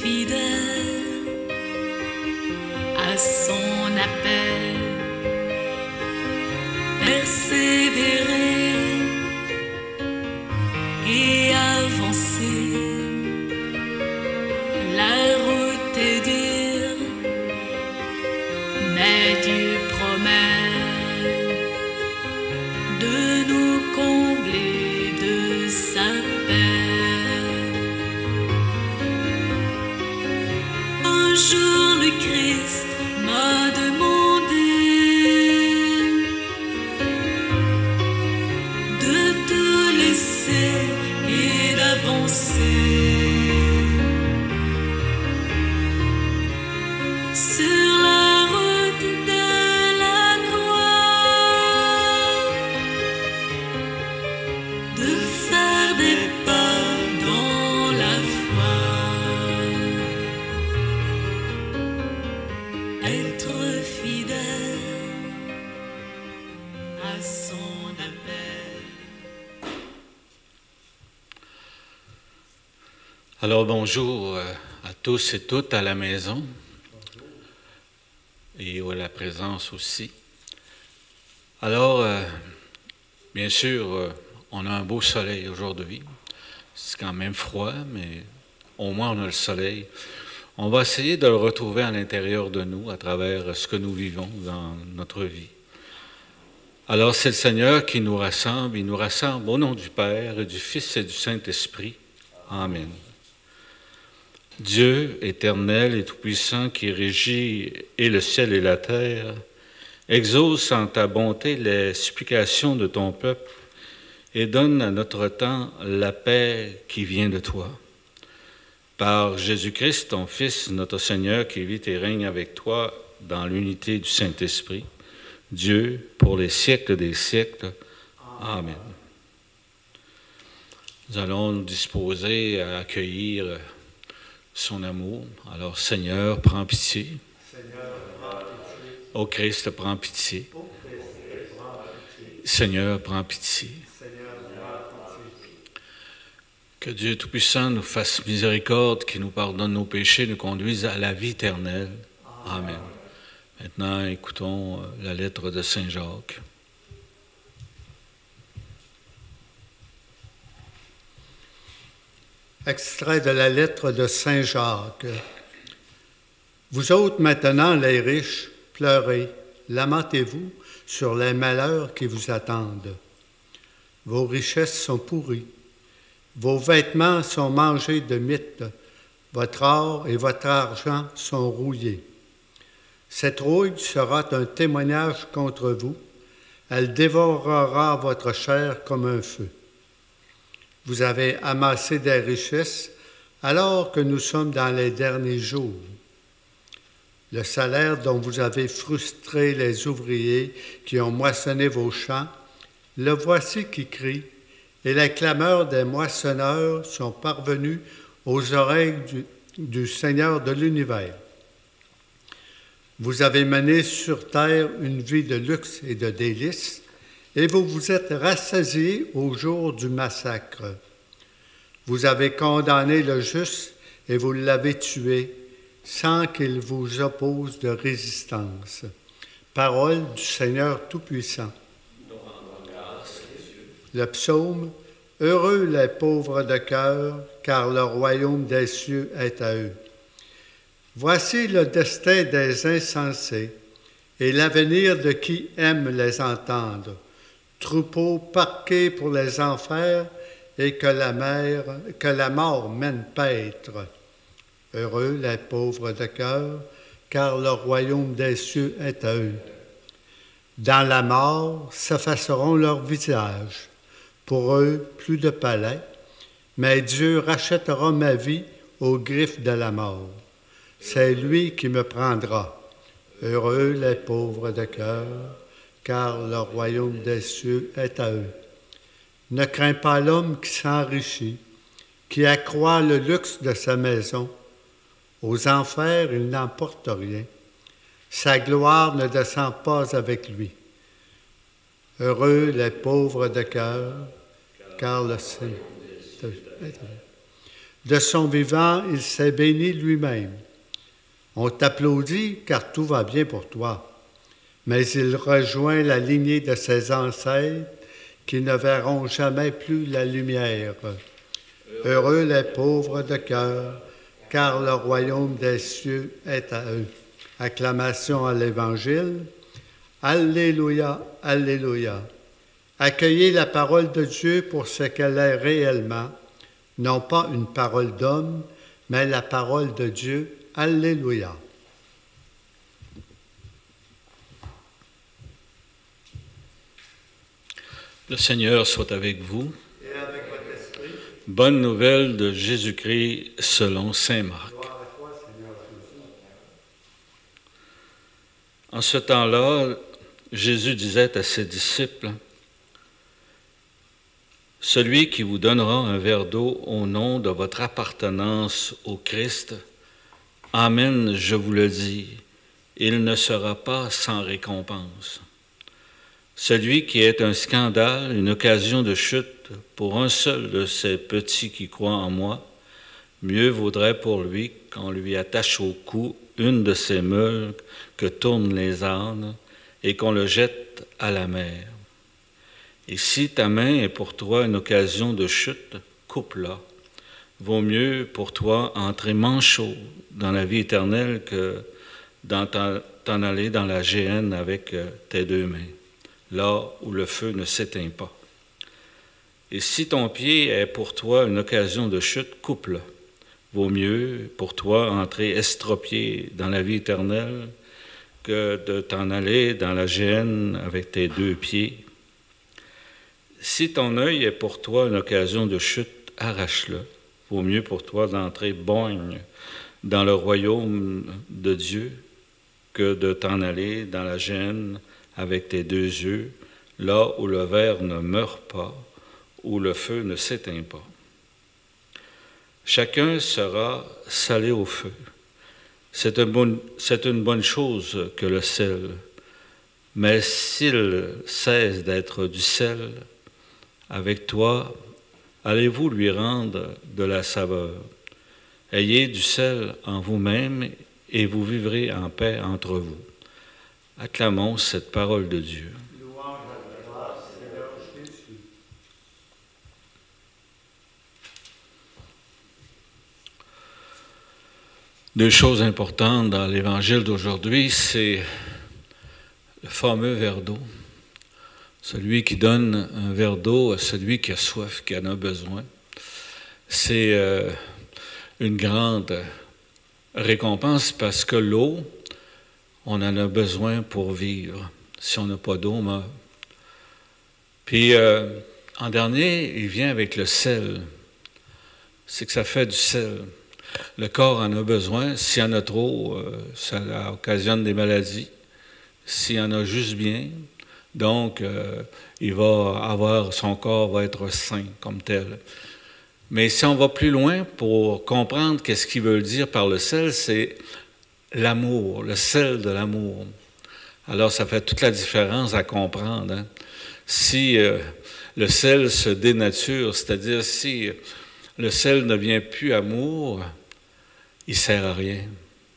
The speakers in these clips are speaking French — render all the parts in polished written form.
fidèle à son appel, persévérer et avancer. La route est dure, mais Dieu promet de nous combler de sa paix. Un jour le Christ m'a demandé de tout laisser et d'avancer sur la route de la croix, de faire des pas dans la foi, être fidèle à son appel. Alors bonjour à tous et toutes à la maison et à la présence aussi. Alors, bien sûr, on a un beau soleil aujourd'hui. C'est quand même froid, mais au moins on a le soleil. On va essayer de le retrouver à l'intérieur de nous à travers ce que nous vivons dans notre vie. Alors c'est le Seigneur qui nous rassemble. Il nous rassemble au nom du Père, et du Fils et du Saint-Esprit. Amen. Dieu, éternel et tout-puissant, qui régit et le ciel et la terre, exauce en ta bonté les supplications de ton peuple et donne à notre temps la paix qui vient de toi. Par Jésus-Christ, ton Fils, notre Seigneur, qui vit et règne avec toi dans l'unité du Saint-Esprit, Dieu, pour les siècles des siècles. Amen. Nous allons nous disposer à accueillir son amour. Alors, Seigneur, prends pitié. Seigneur, prends pitié. Ô Christ, prends pitié. Ô Christ, prends pitié. Seigneur, prends pitié. Seigneur, prends pitié. Que Dieu Tout-Puissant nous fasse miséricorde, qui nous pardonne nos péchés, nous conduise à la vie éternelle. Amen. Maintenant, écoutons la lettre de Saint Jacques. Extrait de la lettre de Saint Jacques. Vous autres maintenant, les riches, pleurez, lamentez-vous sur les malheurs qui vous attendent. Vos richesses sont pourries, vos vêtements sont mangés de mites, votre or et votre argent sont rouillés. Cette rouille sera un témoignage contre vous, elle dévorera votre chair comme un feu. Vous avez amassé des richesses alors que nous sommes dans les derniers jours. Le salaire dont vous avez frustré les ouvriers qui ont moissonné vos champs, le voici qui crie, et les clameurs des moissonneurs sont parvenues aux oreilles du Seigneur de l'univers. Vous avez mené sur terre une vie de luxe et de délices, et vous vous êtes rassasiés au jour du massacre. Vous avez condamné le juste et vous l'avez tué, sans qu'il vous oppose de résistance. Parole du Seigneur Tout-Puissant. Le psaume « Heureux les pauvres de cœur, car le royaume des cieux est à eux. » Voici le destin des insensés et l'avenir de qui aime les entendre. Troupeau parqué pour les enfers et que la mort mène paître. Heureux les pauvres de cœur, car le royaume des cieux est à eux. Dans la mort s'effaceront leurs visages. Pour eux, plus de palais, mais Dieu rachètera ma vie aux griffes de la mort. C'est lui qui me prendra. Heureux les pauvres de cœur, car le royaume des cieux est à eux. Ne crains pas l'homme qui s'enrichit, qui accroît le luxe de sa maison. Aux enfers, il n'emporte rien. Sa gloire ne descend pas avec lui. Heureux les pauvres de cœur, car le Seigneur est à eux. De son vivant, il s'est béni lui-même. On t'applaudit car tout va bien pour toi. Mais il rejoint la lignée de ses ancêtres qui ne verront jamais plus la lumière. Heureux les pauvres de cœur, car le royaume des cieux est à eux. Acclamation à l'Évangile. Alléluia, Alléluia. Accueillez la parole de Dieu pour ce qu'elle est réellement, non pas une parole d'homme, mais la parole de Dieu. Alléluia. Le Seigneur soit avec vous. Et avec votre esprit. Bonne nouvelle de Jésus-Christ selon saint Marc. Gloire à toi, Seigneur Jésus. En ce temps-là, Jésus disait à ses disciples, « Celui qui vous donnera un verre d'eau au nom de votre appartenance au Christ, Amen, je vous le dis, il ne sera pas sans récompense. Celui qui est un scandale, une occasion de chute pour un seul de ces petits qui croient en moi, mieux vaudrait pour lui qu'on lui attache au cou une de ces meules que tournent les ânes et qu'on le jette à la mer. Et si ta main est pour toi une occasion de chute, coupe-la. Vaut mieux pour toi entrer manchot dans la vie éternelle que t'en aller dans la géhenne avec tes deux mains, là où le feu ne s'éteint pas. Et si ton pied est pour toi une occasion de chute, coupe-le. Vaut mieux pour toi entrer estropié dans la vie éternelle que de t'en aller dans la géhenne avec tes deux pieds. Si ton œil est pour toi une occasion de chute, arrache-le. Vaut mieux pour toi d'entrer borgne dans le royaume de Dieu que de t'en aller dans la géhenne avec tes deux yeux, là où le ver ne meurt pas, où le feu ne s'éteint pas. Chacun sera salé au feu. C'est une bonne chose que le sel, mais s'il cesse d'être du sel, avec toi, allez-vous lui rendre de la saveur. Ayez du sel en vous-même et vous vivrez en paix entre vous. Acclamons cette parole de Dieu. Louange à toi, Seigneur Jésus. Deux choses importantes dans l'Évangile d'aujourd'hui, c'est le fameux verre d'eau. Celui qui donne un verre d'eau à celui qui a soif, qui en a besoin. C'est une grande récompense parce que l'eau, on en a besoin pour vivre. Si on n'a pas d'eau, on meurt. Puis, en dernier, il vient avec le sel. C'est que ça fait du sel. Le corps en a besoin. S'il y en a trop, ça occasionne des maladies. S'il y en a juste bien, donc son corps va être sain comme tel. Mais si on va plus loin pour comprendre qu'est-ce qu'il veut dire par le sel, c'est l'amour, le sel de l'amour. Alors, ça fait toute la différence à comprendre. Hein? Si le sel se dénature, c'est-à-dire si le sel ne devient plus amour, il ne sert à rien.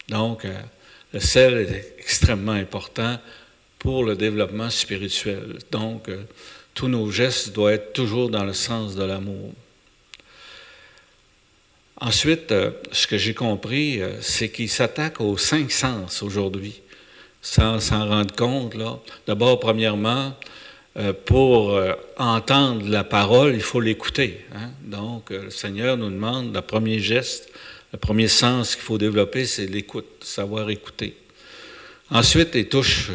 Donc, le sel est extrêmement important pour le développement spirituel. Donc, tous nos gestes doivent être toujours dans le sens de l'amour. Ensuite, ce que j'ai compris, c'est qu'il s'attaque aux 5 sens aujourd'hui, sans s'en rendre compte. Là. D'abord, premièrement, pour entendre la parole, il faut l'écouter. Hein? Donc, le Seigneur nous demande, le premier geste, le premier sens qu'il faut développer, c'est l'écoute, savoir écouter. Ensuite, il touche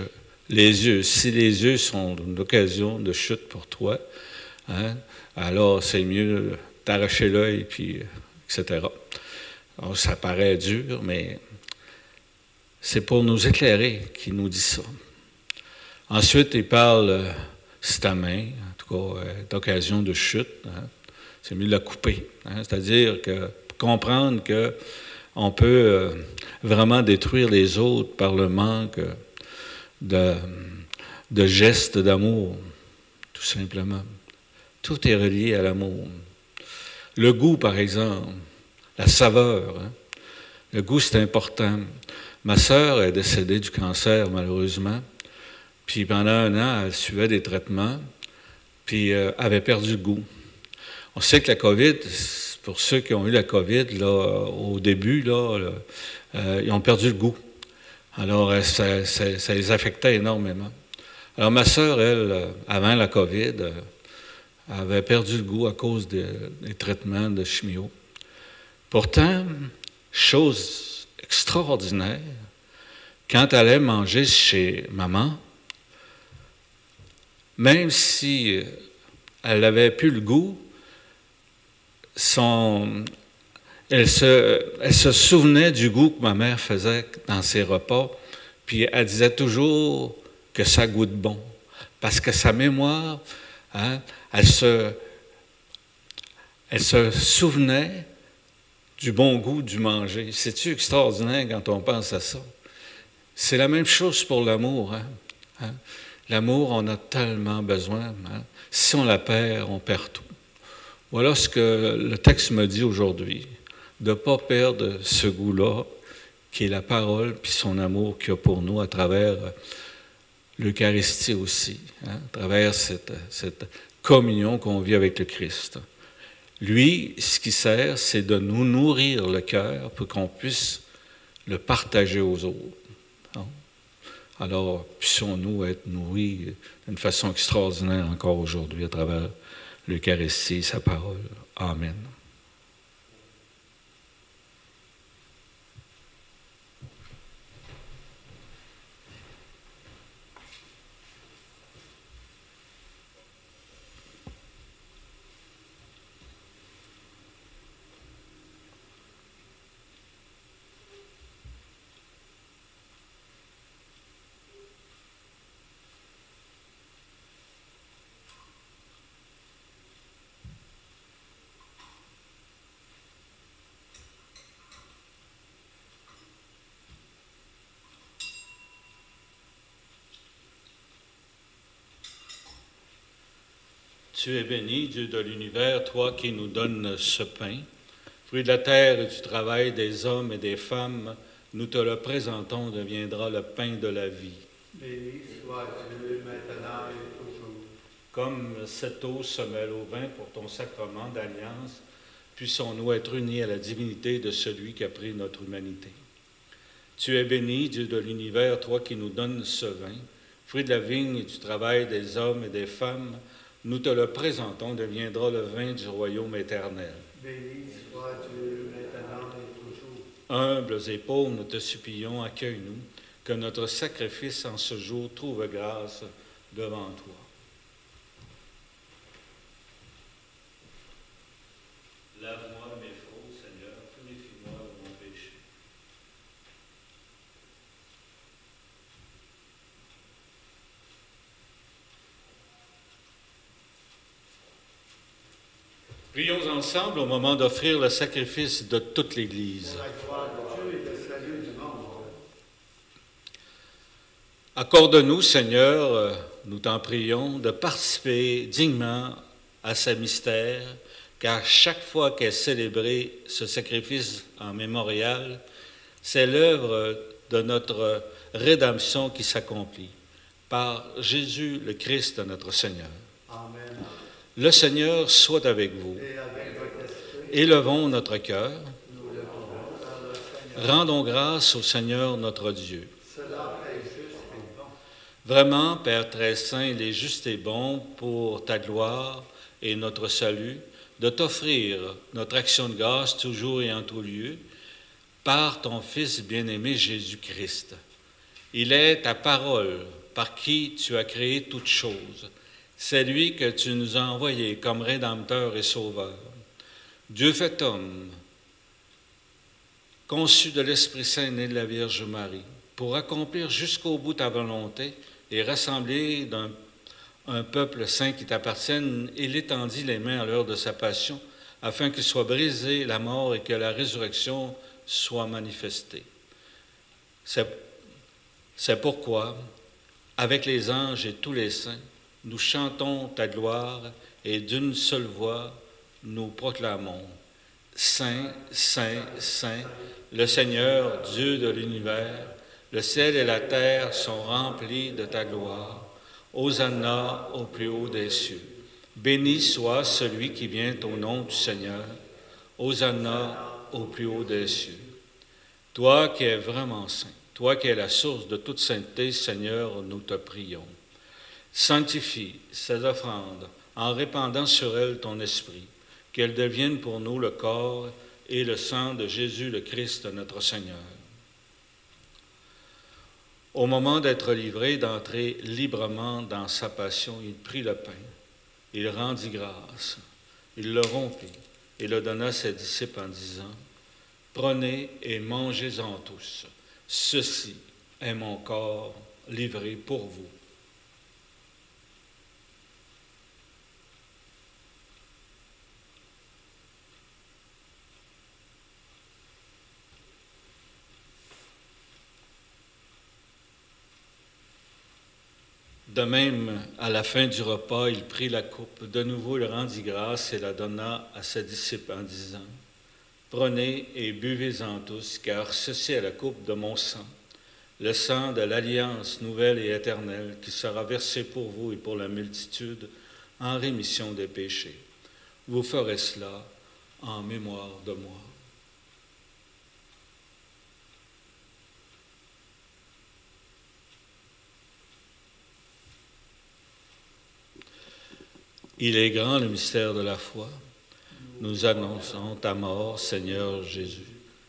les yeux. Si les yeux sont une occasion de chute pour toi, hein, alors c'est mieux t'arracher l'œil, puis etc. Alors, ça paraît dur, mais c'est pour nous éclairer qu'il nous dit ça. Ensuite, il parle, c'est ta main, en tout cas, d'occasion de chute, hein, c'est mieux de la couper. Hein, c'est-à-dire que comprendre qu'on peut vraiment détruire les autres par le manque de gestes d'amour, tout simplement. Tout est relié à l'amour. Le goût, par exemple. la saveur. Hein. Le goût, c'est important. Ma sœur est décédée du cancer, malheureusement. Puis pendant 1 an, elle suivait des traitements, puis avait perdu le goût. On sait que la COVID, pour ceux qui ont eu la COVID, là, au début, là, ils ont perdu le goût. Alors, ça les affectait énormément. Alors, ma sœur, elle, avant la COVID, avait perdu le goût à cause des traitements de chimio. Pourtant, chose extraordinaire, quand elle allait manger chez maman, même si elle n'avait plus le goût, elle se souvenait du goût que ma mère faisait dans ses repas, puis elle disait toujours que ça goûte bon. Parce que sa mémoire, hein, elle se souvenait du bon goût du manger. C'est-tu extraordinaire quand on pense à ça? C'est la même chose pour l'amour. Hein? L'amour, on a tellement besoin. Hein? Si on la perd, on perd tout. Voilà ce que le texte me dit aujourd'hui, de ne pas perdre ce goût-là, qui est la parole, puis son amour qu'il y a pour nous à travers l'Eucharistie aussi, hein, à travers cette communion qu'on vit avec le Christ. Lui, ce qui sert, c'est de nous nourrir le cœur pour qu'on puisse le partager aux autres. Hein? Alors, puissions-nous être nourris d'une façon extraordinaire encore aujourd'hui à travers l'Eucharistie, sa parole. Amen. Tu es béni, Dieu de l'univers, toi qui nous donnes ce pain. Fruit de la terre et du travail des hommes et des femmes, nous te le présentons, deviendra le pain de la vie. Béni soit Dieu, maintenant et toujours. Comme cette eau se mêle au vin pour ton sacrement d'alliance, puissons-nous être unis à la divinité de celui qui a pris notre humanité. Tu es béni, Dieu de l'univers, toi qui nous donnes ce vin. Fruit de la vigne et du travail des hommes et des femmes, nous te le présentons, deviendra le vin du royaume éternel. Béni soit Dieu, maintenant et toujours. Humbles et pauvres, nous te supplions, accueille-nous, que notre sacrifice en ce jour trouve grâce devant toi. Lave-moi de mes fautes, Seigneur, purifie-moi de mon péché. Prions ensemble au moment d'offrir le sacrifice de toute l'Église. Pour la gloire de Dieu et le salut du monde. Accorde-nous, Seigneur, nous t'en prions, de participer dignement à ce mystère, car chaque fois qu'est célébré ce sacrifice en mémorial, c'est l'œuvre de notre rédemption qui s'accomplit par Jésus le Christ, notre Seigneur. Amen. Le Seigneur soit avec vous. Et avec votre esprit, Élevons notre cœur. nous le devons vers le Seigneur. Rendons grâce au Seigneur notre Dieu. Cela est juste et bon. Vraiment, Père très saint, il est juste et bon pour ta gloire et notre salut de t'offrir notre action de grâce toujours et en tout lieu par ton Fils bien-aimé Jésus-Christ. Il est ta parole par qui tu as créé toutes choses. C'est lui que tu nous as envoyé comme Rédempteur et Sauveur. Dieu fait homme, conçu de l'Esprit Saint né de la Vierge Marie, pour accomplir jusqu'au bout ta volonté et rassembler un peuple saint qui t'appartienne, il étendit les mains à l'heure de sa passion, afin que soit brisée la mort et que la résurrection soit manifestée. C'est pourquoi, avec les anges et tous les saints, nous chantons ta gloire et d'une seule voix, nous proclamons Saint, Saint, Saint, le Seigneur, Dieu de l'univers, le ciel et la terre sont remplis de ta gloire. Hosanna au plus haut des cieux. Béni soit celui qui vient au nom du Seigneur. Hosanna au plus haut des cieux. Toi qui es vraiment saint, toi qui es la source de toute sainteté, Seigneur, nous te prions. Sanctifie ces offrandes en répandant sur elles ton esprit, qu'elles deviennent pour nous le corps et le sang de Jésus le Christ, notre Seigneur. Au moment d'être livré, d'entrer librement dans sa passion, il prit le pain, il rendit grâce, il le rompit et le donna à ses disciples en disant, « Prenez et mangez-en tous, ceci est mon corps livré pour vous. » De même, à la fin du repas, il prit la coupe. De nouveau, il rendit grâce et la donna à ses disciples en disant, « Prenez et buvez-en tous, car ceci est la coupe de mon sang, le sang de l'alliance nouvelle et éternelle qui sera versé pour vous et pour la multitude en rémission des péchés. Vous ferez cela en mémoire de moi. » Il est grand le mystère de la foi. Nous annonçons ta mort, Seigneur Jésus.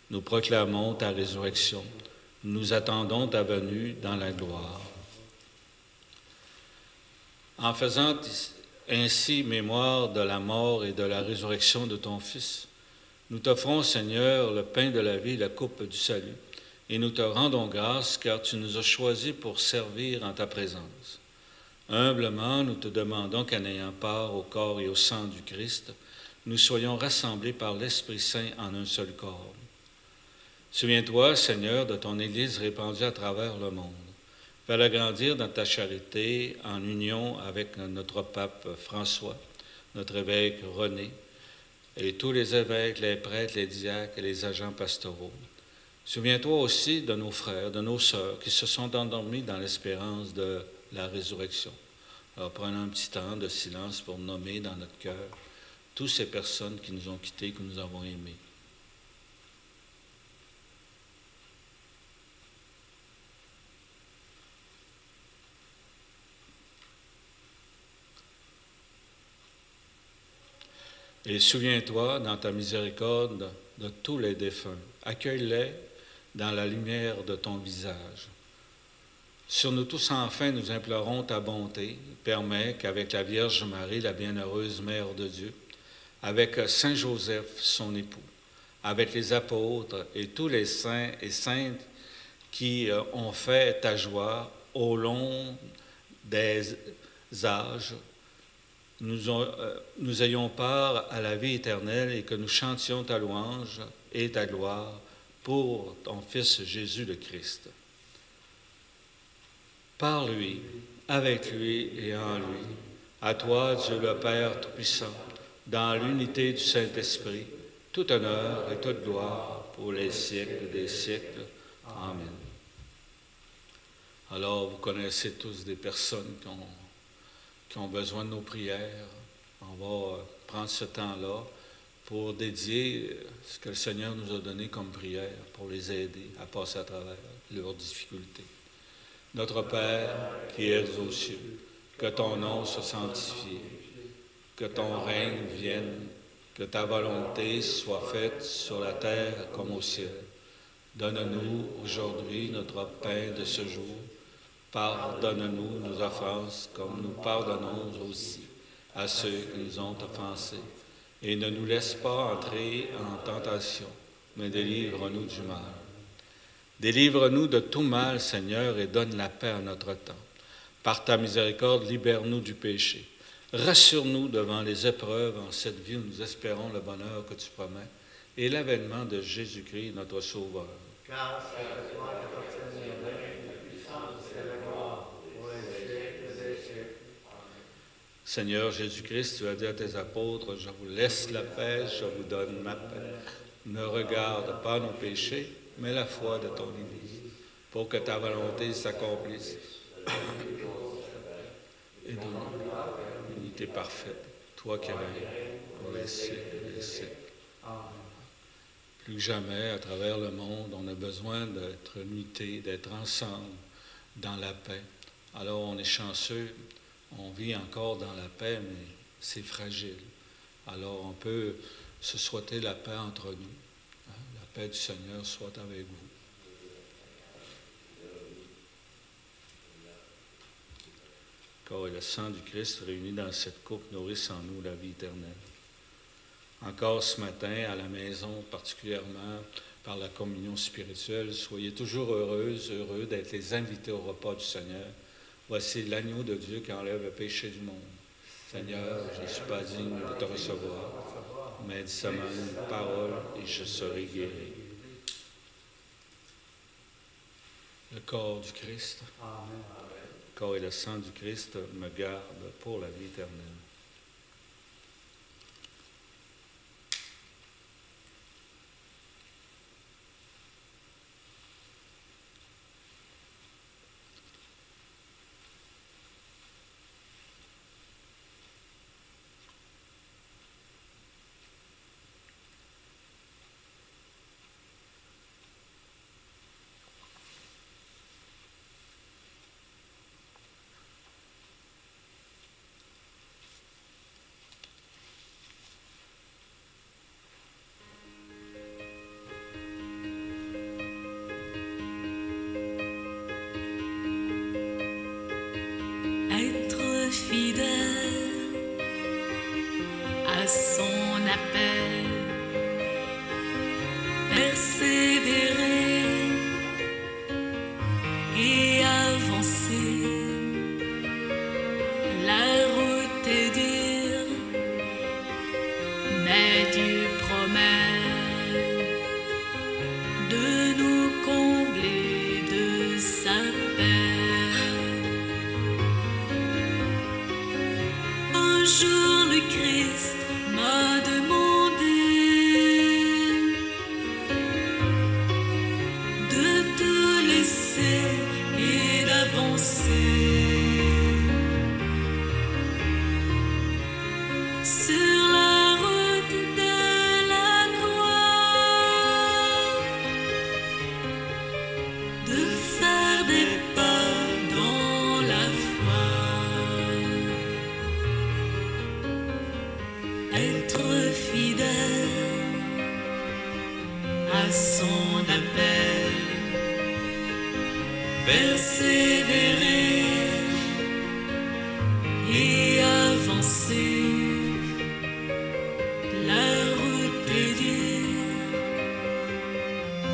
Nous proclamons ta résurrection. Nous attendons ta venue dans la gloire. En faisant ainsi mémoire de la mort et de la résurrection de ton Fils, nous t'offrons, Seigneur, le pain de la vie, la coupe du salut, et nous te rendons grâce car tu nous as choisis pour servir en ta présence. Humblement, nous te demandons qu'en ayant part au corps et au sang du Christ, nous soyons rassemblés par l'Esprit Saint en un seul corps. Souviens-toi, Seigneur, de ton Église répandue à travers le monde. Fais-la grandir dans ta charité en union avec notre pape François, notre évêque René, et tous les évêques, les prêtres, les diacres et les agents pastoraux. Souviens-toi aussi de nos frères, de nos sœurs qui se sont endormis dans l'espérance de la résurrection. Alors prenons un petit temps de silence pour nommer dans notre cœur toutes ces personnes qui nous ont quittés, que nous avons aimés. Et souviens-toi dans ta miséricorde de tous les défunts. Accueille-les dans la lumière de ton visage. Sur nous tous, enfin, nous implorons ta bonté. Permets qu'avec la Vierge Marie, la bienheureuse Mère de Dieu, avec Saint Joseph, son époux, avec les apôtres et tous les saints et saintes qui ont fait ta joie au long des âges, nous ayons part à la vie éternelle et que nous chantions ta louange et ta gloire pour ton Fils Jésus le Christ. Par lui, avec lui et en lui, à toi, Dieu le Père Tout-Puissant, dans l'unité du Saint-Esprit, tout honneur et toute gloire pour les siècles des siècles. Amen. Alors, vous connaissez tous des personnes qui ont besoin de nos prières. On va prendre ce temps-là pour dédier ce que le Seigneur nous a donné comme prière, pour les aider à passer à travers leurs difficultés. Notre Père qui es aux cieux, que ton nom soit sanctifié, que ton règne vienne, que ta volonté soit faite sur la terre comme au ciel. Donne-nous aujourd'hui notre pain de ce jour. Pardonne-nous nos offenses comme nous pardonnons aussi à ceux qui nous ont offensés. Et ne nous laisse pas entrer en tentation, mais délivre-nous du mal. Délivre-nous de tout mal, Seigneur, et donne la paix à notre temps. Par ta miséricorde, libère-nous du péché. Rassure-nous devant les épreuves en cette vie où nous espérons le bonheur que tu promets et l'avènement de Jésus-Christ, notre Sauveur. Car c'est à toi qu'appartient le règne, la puissance et la gloire pour les siècles des siècles. Seigneur Jésus-Christ, tu as dit à tes apôtres, je vous laisse la paix, je vous donne ma paix. Ne regarde pas nos péchés, mais la foi de ton Église, pour que ta volonté s'accomplisse. Et donne l'unité parfaite, toi qui règnes pour les siècles et les siècles. Plus que jamais, à travers le monde, on a besoin d'être unité, d'être ensemble dans la paix. Alors on est chanceux, on vit encore dans la paix, mais c'est fragile. Alors on peut se souhaiter la paix entre nous. La paix du Seigneur soit avec vous. Le corps et le sang du Christ réunis dans cette coupe nourrissent en nous la vie éternelle. Encore ce matin, à la maison, particulièrement par la communion spirituelle, soyez toujours heureuses, heureux d'être les invités au repas du Seigneur. Voici l'agneau de Dieu qui enlève le péché du monde. Seigneur, je ne suis pas digne de te recevoir, mais dis seulement une parole et je serai guéri. Le corps du Christ, le corps et le sang du Christ me gardent pour la vie éternelle. Fidèle à son appel, persévérer et avancer. La route est dure, mais Dieu promet de nous combler de sa paix. Un jour le Christ m'a demandé de tout laisser et d'avancer sur la route de la croix, de faire des pas dans la foi. Être fidèle à son appel, persévérer et avancer. La route est dure,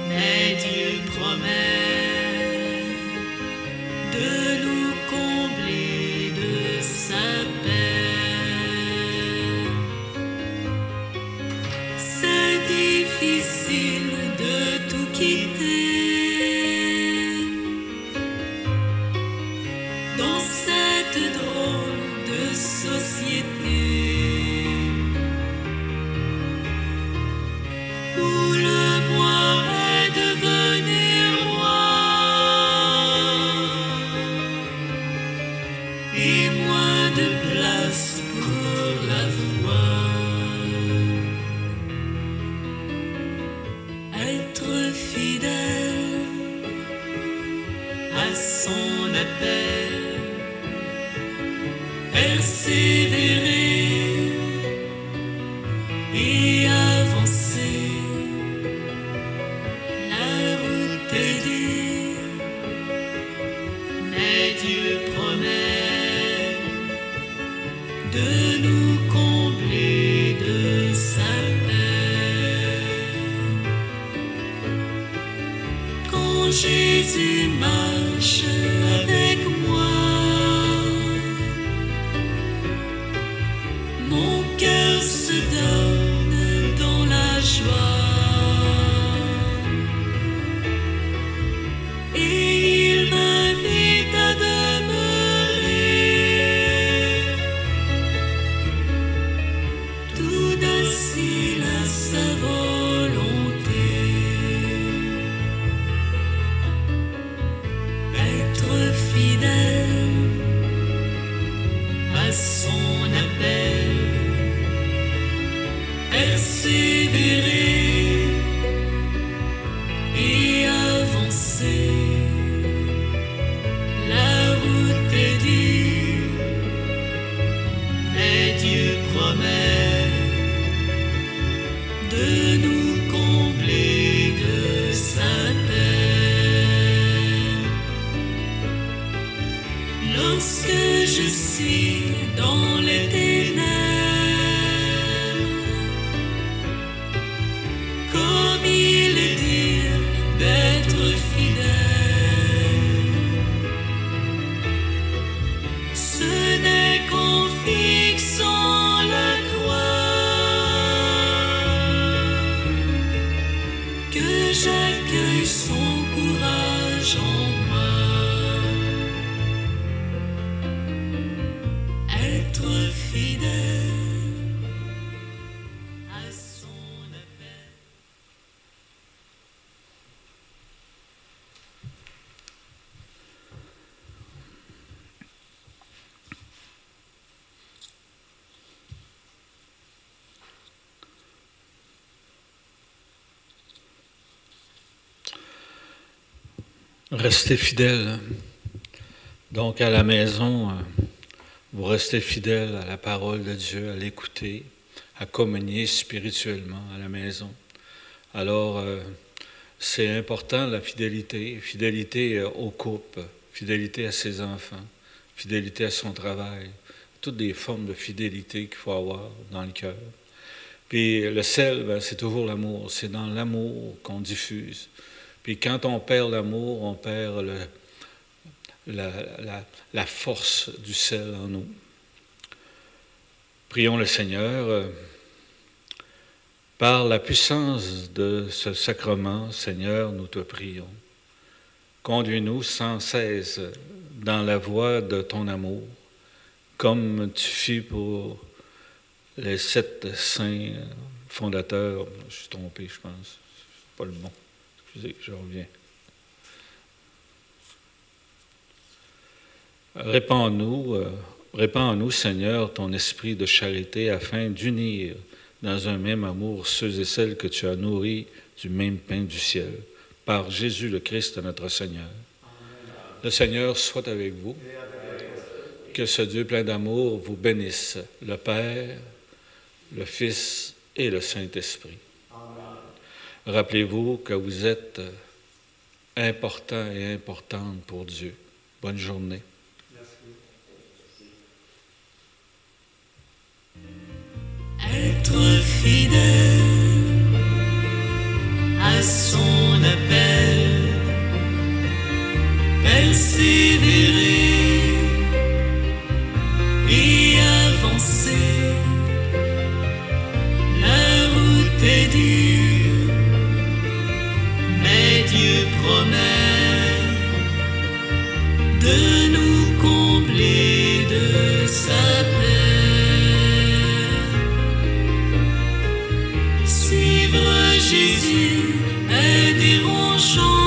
mais Dieu promet de nous combler de sa paix. C'est difficile de tout quitter dans cette drôle de société où le moi est devenu roi et moins de place pour la foi. Être fidèle à son appel, persévérer et avancer. La route est dure, mais Dieu promet de nous combler de sa paix. Quand Jésus marche avec moi, mon cœur se donne dans la joie et il m'invite à demeurer persévérer et avancer. La route est dure, mais Dieu promet de nous combler de sa paix. Lorsque je suis dans les ténèbres, comme il est dur d'être fidèle, ce n'est qu'en fixant la croix que j'accueille son courage en moi. Être fidèle à son appel. Restez fidèles. Donc à la maison, vous restez fidèles à la parole de Dieu, à l'écouter, à communier spirituellement à la maison. Alors, c'est important la fidélité, fidélité au couple, fidélité à ses enfants, fidélité à son travail, toutes des formes de fidélité qu'il faut avoir dans le cœur. Puis le sel, ben, c'est toujours l'amour, c'est dans l'amour qu'on diffuse. Puis quand on perd l'amour, on perd la force du sel en nous. Prions le Seigneur. Par la puissance de ce sacrement, Seigneur, nous te prions. Conduis-nous sans cesse dans la voie de ton amour, comme tu fis pour les 7 saints fondateurs. Je suis trompé, je pense. C'est pas le bon. Excusez, je reviens. Répands en nous, Seigneur, ton esprit de charité afin d'unir dans un même amour ceux et celles que tu as nourris du même pain du ciel. Par Jésus le Christ, notre Seigneur. Amen. Le Seigneur soit avec vous. Que ce Dieu plein d'amour vous bénisse, le Père, le Fils et le Saint-Esprit. Rappelez-vous que vous êtes important et importante pour Dieu. Bonne journée. Être fidèle à son appel, persévérer et avancer. La route est dure, mais Dieu promet de nous combler de sa paix. Suivre Jésus est dérangeant.